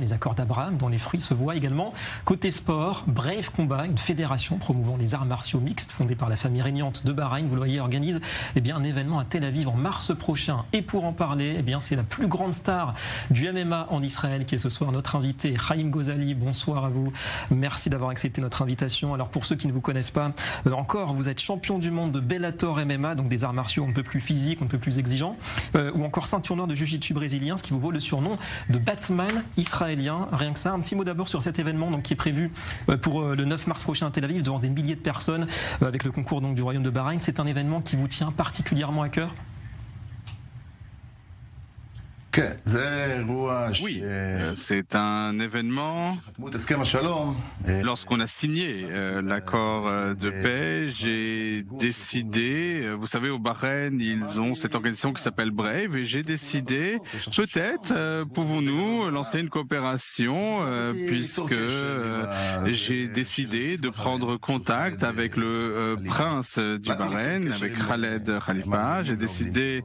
les accords d'Abraham, dont les fruits se voient également. Côté sport, Brave Combat, une fédération promouvant les arts martiaux mixtes fondée par la famille régnante de Bahreïn, vous le voyez, organise un événement à Tel Aviv en mars prochain. Et pour en parler, c'est la plus grande star du MMA en Israël qui est ce soir notre invité, Chaim Ghozali. Bonsoir à vous. Merci d'avoir accepté notre invitation. Alors pour ceux qui ne vous connaissent pas encore, vous êtes champion du monde de Bellator MMA, donc des arts martiaux un peu plus physiques, un peu plus exigeants, ou encore ceinture noire de jiu-jitsu brésilien, ce qui vous vaut le surnom de Batman israélien. Rien que ça, un petit mot d'abord sur cet événement donc, qui est prévu pour le 9 mars prochain à Tel Aviv devant des milliers de personnes avec le concours donc, du Royaume de Bahreïn. C'est un événement qui vous tient particulièrement à cœur? Oui, c'est un événement. Lorsqu'on a signé l'accord de paix, j'ai décidé, vous savez, au Bahreïn, ils ont cette organisation qui s'appelle Brave, et j'ai décidé, peut-être, pouvons-nous lancer une coopération, puisque j'ai décidé de prendre contact avec le prince du Bahreïn, avec Khaled Khalifa. J'ai décidé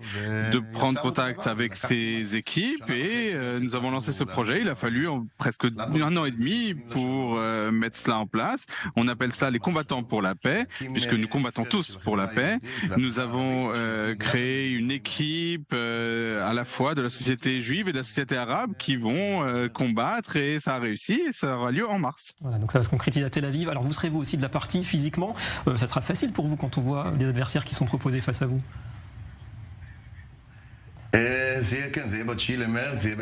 de prendre contact avec ses équipes et nous avons lancé ce projet. Il a fallu presque 1 an et demi pour mettre cela en place. On appelle ça les combattants pour la paix, puisque nous combattons tous pour la paix. Nous avons créé une équipe à la fois de la société juive et de la société arabe qui vont combattre, et ça a réussi et ça aura lieu en mars. Voilà, donc ça va se concrétiser à Tel Aviv. Alors vous serez vous aussi de la partie physiquement. Ça sera facile pour vous quand on voit les adversaires qui sont proposés face à vous?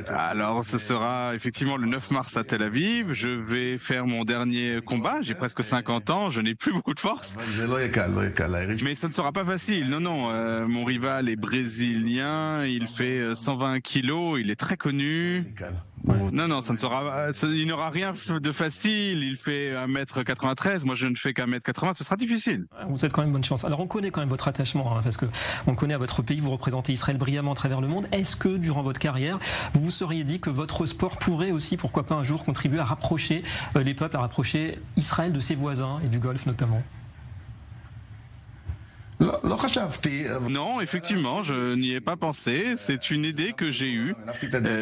Alors, ce sera effectivement le 9 mars à Tel Aviv. Je vais faire mon dernier combat. J'ai presque 50 ans. Je n'ai plus beaucoup de force. Mais ça ne sera pas facile. Non. Mon rival est brésilien. Il fait 120 kilos. Il est très connu. Non, ça ne sera, il n'y aura rien de facile. Il fait 1m93. Moi, je ne fais qu'1m80. Ce sera difficile. Vous souhaite quand même bonne chance. Alors, on connaît quand même votre attachement, parce que on connaît à votre pays. Vous représentez Israël brillamment à travers le monde. Est-ce que, durant votre carrière, vous vous seriez dit que votre sport pourrait aussi, pourquoi pas un jour, contribuer à rapprocher les peuples, à rapprocher Israël de ses voisins et du Golfe notamment? Non, effectivement, je n'y ai pas pensé. C'est une idée que j'ai eue.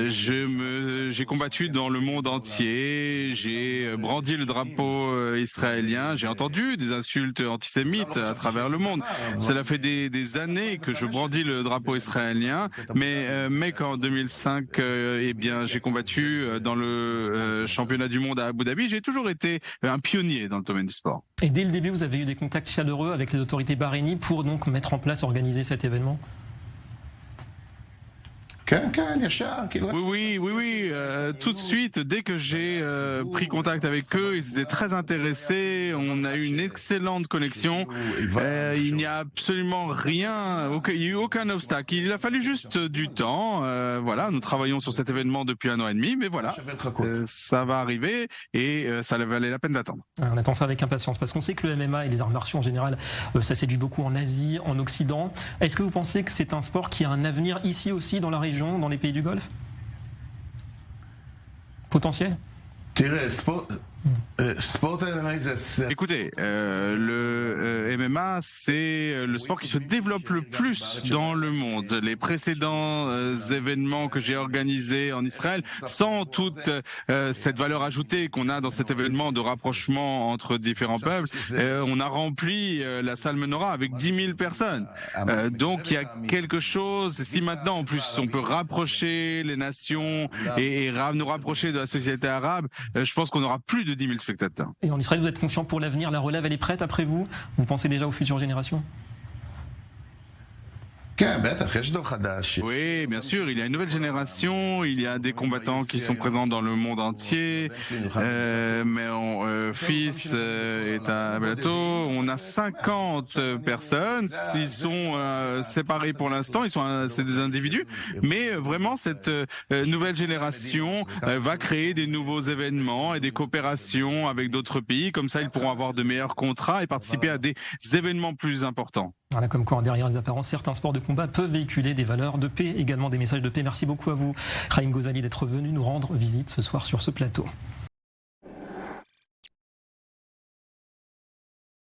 J'ai combattu dans le monde entier. J'ai brandi le drapeau israélien. J'ai entendu des insultes antisémites à travers le monde. Cela fait des années que je brandis le drapeau israélien. Mais qu'en 2005, j'ai combattu dans le championnat du monde à Abu Dhabi. J'ai toujours été un pionnier dans le domaine du sport. Et dès le début, vous avez eu des contacts chaleureux avec les autorités bahreïnies pour donc mettre en place, organiser cet événement? Oui. Tout de suite, dès que j'ai pris contact avec eux, ils étaient très intéressés. On a eu une excellente connexion. Il n'y a absolument rien, il n'y a eu aucun obstacle. Il a fallu juste du temps. Voilà, nous travaillons sur cet événement depuis 1 an et demi, mais voilà, ça va arriver et ça valait la peine d'attendre. On attend ça avec impatience parce qu'on sait que le MMA et les arts martiaux en général, ça séduit beaucoup en Asie, en Occident. Est-ce que vous pensez que c'est un sport qui a un avenir ici aussi dans la région, dans les pays du Golfe? Potentiel? Écoutez, le MMA, c'est le sport qui se développe le plus dans le monde. Les précédents événements que j'ai organisés en Israël, sans toute cette valeur ajoutée qu'on a dans cet événement de rapprochement entre différents peuples, on a rempli la salle Menorah avec 10 000 personnes. Donc il y a quelque chose, si maintenant en plus on peut rapprocher les nations et nous rapprocher de la société arabe, je pense qu'on aura plus de 10 000 spectateurs. Et en Israël, vous êtes confiant pour l'avenir? La relève, elle est prête après vous? Vous pensez déjà aux futures générations? Oui, bien sûr, il y a une nouvelle génération, il y a des combattants qui sont présents dans le monde entier. Mon fils est à Bellator. On a 50 personnes. Ils sont séparés pour l'instant. C'est des individus, mais vraiment cette nouvelle génération va créer des nouveaux événements et des coopérations avec d'autres pays. Comme ça, ils pourront avoir de meilleurs contrats et participer à des événements plus importants. Voilà, comme quoi, derrière les apparences, certains sports de combat peuvent véhiculer des valeurs de paix, également des messages de paix. Merci beaucoup à vous, Chaim Ghozali, d'être venu nous rendre visite ce soir sur ce plateau.